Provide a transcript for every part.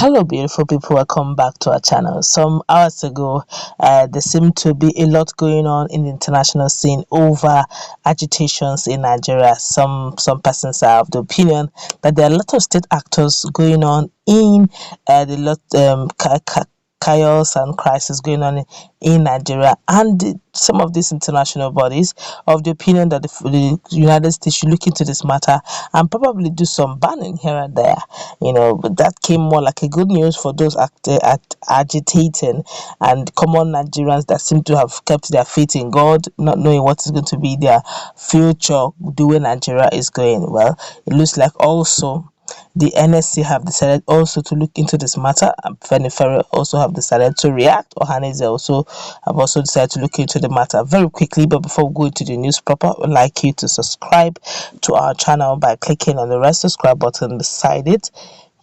Hello, beautiful people. Welcome back to our channel. Some hours ago, there seemed to be a lot going on in the international scene over agitations in Nigeria. Some persons are of the opinion that there are a lot of state actors going on in chaos and crisis going on in Nigeria, and some of these international bodies of the opinion that the United States should look into this matter and probably do some banning here and there. But that came more like a good news for those agitating and common Nigerians that seem to have kept their faith in God, not knowing what is going to be their future, the way Nigeria is going. Well, it looks like also the NSA have decided also to look into this matter. Fenifere also have decided to react. Ohanaeze also have also decided to look into the matter very quickly. But before we go into the news proper, I would like you to subscribe to our channel by clicking on the red subscribe button beside it.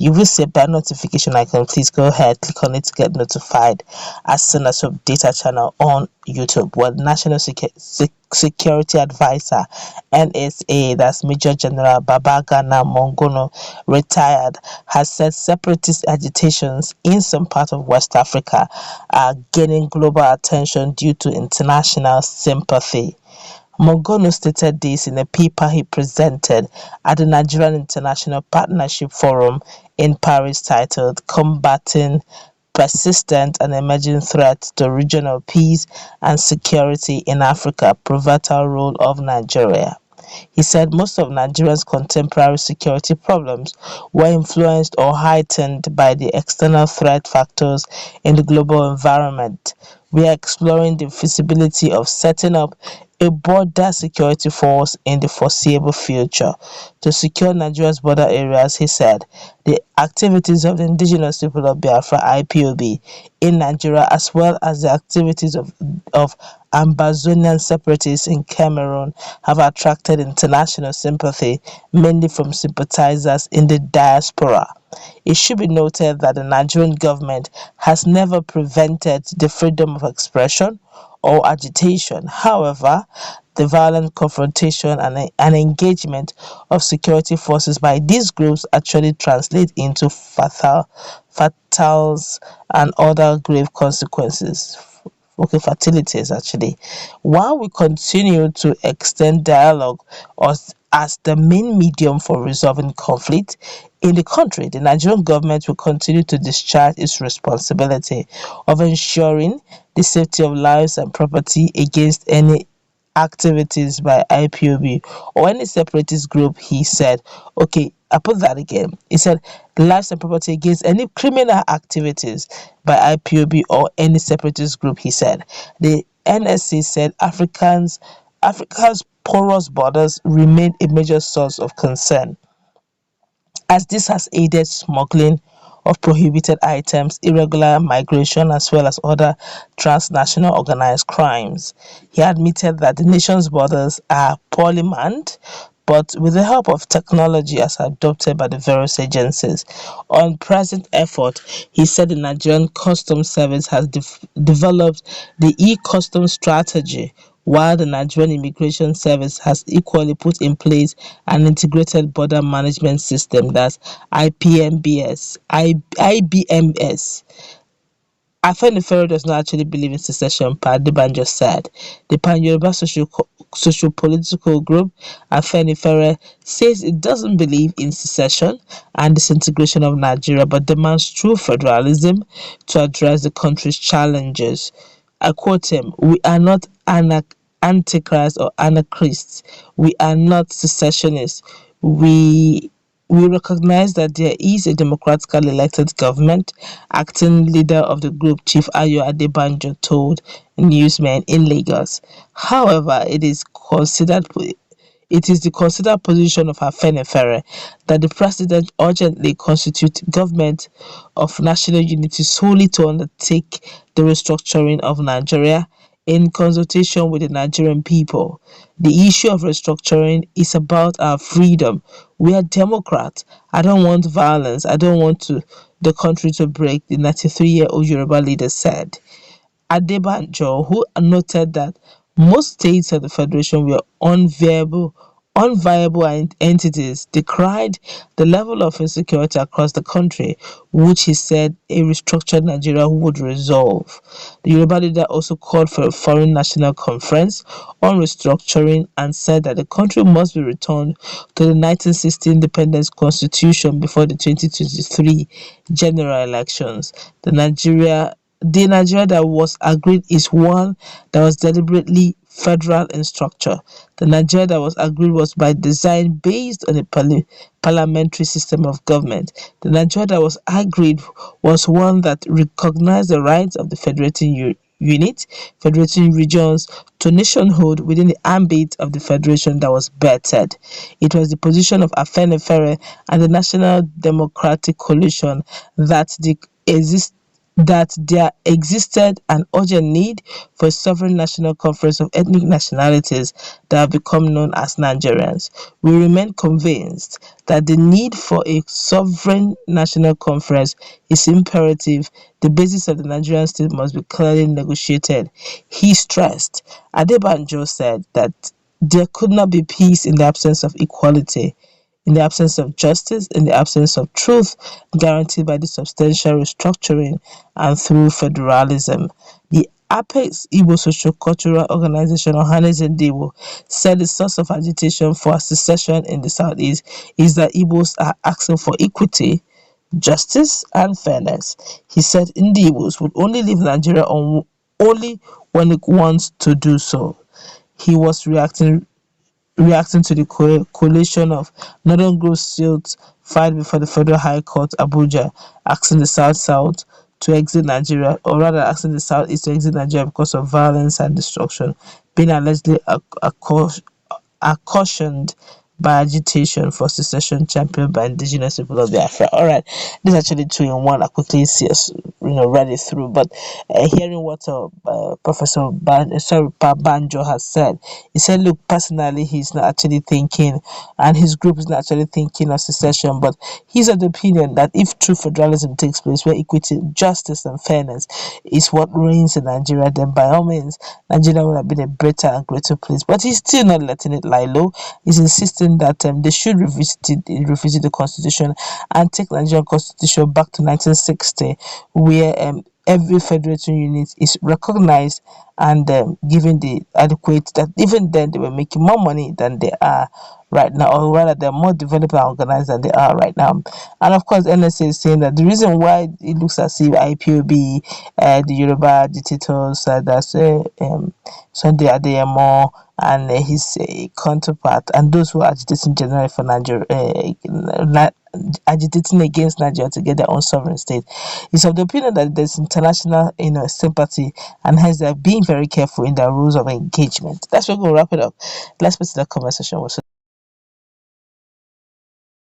You will see a bell notification icon. Please go ahead, click on it to get notified as soon as we update our channel on YouTube. Well, National Security Advisor NSA, that's Major General Babagana Mongono, retired, has said separatist agitations in some part of West Africa are gaining global attention due to international sympathy. Mongono stated this in a paper he presented at the Nigerian International Partnership Forum in Paris titled Combating Persistent and Emerging Threats to Regional Peace and Security in Africa, Pivotal Role of Nigeria. He said most of Nigeria's contemporary security problems were influenced or heightened by the external threat factors in the global environment. We are exploring the feasibility of setting up a border security force in the foreseeable future to secure Nigeria's border areas, he said. The activities of the indigenous people of Biafra (IPOB) in Nigeria, as well as the activities of Ambazonian separatists in Cameroon, have attracted international sympathy, mainly from sympathizers in the diaspora. It should be noted that the Nigerian government has never prevented the freedom of expression or agitation. However, the violent confrontation and engagement of security forces by these groups actually translate into fatals and other grave consequences. Fatalities actually. While we continue to extend dialogue as the main medium for resolving conflict in the country, the Nigerian government will continue to discharge its responsibility of ensuring the safety of lives and property against any activities by IPOB or any separatist group, he said. Okay, I put that again. He said lives and property against any criminal activities by IPOB or any separatist group, he said. The NSA said Africa's porous borders remain a major source of concern, as this has aided smuggling of prohibited items, irregular migration, as well as other transnational organized crimes. He admitted that the nation's borders are poorly manned, but with the help of technology as adopted by the various agencies. On present effort, he said the Nigerian Customs Service has developed the e-custom strategy, while the Nigerian Immigration Service has equally put in place an integrated border management system, that's IBMS. Afenifere does not actually believe in secession, Padibanjo said. The Pan-Yoruba socio-political group Afenifere says it doesn't believe in secession and disintegration of Nigeria, but demands true federalism to address the country's challenges. I quote him, "We are not antichrists or anarchists. We are not secessionists. We recognize that there is a democratically elected government." Acting leader of the group, Chief Ayo Adebanjo, told newsmen in Lagos. However, it is the considered position of Afenifere that the president urgently constitute government of national unity solely to undertake the restructuring of Nigeria in consultation with the Nigerian people. The issue of restructuring is about our freedom. We are Democrats. I don't want violence. I don't want the country to break, the 93-year-old Yoruba leader said. Adebanjo, who noted that most states of the Federation were unviable unviable entities, decried the level of insecurity across the country, which he said a restructured Nigeria would resolve. The Yoruba leader also called for a foreign national conference on restructuring and said that the country must be returned to the 1960 independence constitution before the 2023 general elections. The Nigeria that was agreed is one that was deliberately federal in structure. The Nigeria that was agreed was by design based on a parliamentary system of government. The Nigeria that was agreed was one that recognized the rights of the federating unit, federating regions to nationhood within the ambit of the federation that was bettered. It was the position of Afenifere and the National Democratic Coalition that there existed an urgent need for a sovereign national conference of ethnic nationalities that have become known as Nigerians. We remain convinced that the need for a sovereign national conference is imperative. The basis of the Nigerian state must be clearly negotiated, he stressed. Adebanjo said that there could not be peace in the absence of equality, in the absence of justice, in the absence of truth, guaranteed by the substantial restructuring and through federalism. The Apex Igbo Socio-Cultural Organization, Ohanezendewo, said the source of agitation for secession in the southeast is that Igbos are asking for equity, justice, and fairness. He said Ndi Igbos would only leave Nigeria only when it wants to do so. He was reacting to the coalition of Northern Grove suits filed before the Federal High Court, Abuja, asking the South-South to exit Nigeria, or rather asking the South-East to exit Nigeria because of violence and destruction, being allegedly cautioned by agitation for secession championed by indigenous people of Biafra. All right, this is actually two in one. I quickly see us, read it through. But hearing what Professor Banjo has said, he said, look, personally, he's not actually thinking, and his group is not actually thinking of secession, but he's of the opinion that if true federalism takes place, where equity, justice, and fairness is what reigns in Nigeria, then by all means, Nigeria would have been a better and greater place. But he's still not letting it lie low. He's insisting that they should revisit the constitution and take Nigerian constitution back to 1960, where every federating unit is recognized and given the adequate, that even then they were making more money than they are right now, or rather they're more developed and organized than they are right now. And of course, NSA is saying that the reason why it looks as if IPOB, the Yoruba agitators, that's Sunday Adeyemo and his counterpart, and those who are agitating generally for Nigeria, agitating against Nigeria to get their own sovereign state, is of the opinion that there's international, sympathy, and hence they're being very careful in their rules of engagement. That's where we're going to wrap it up. Let's put to the comment section.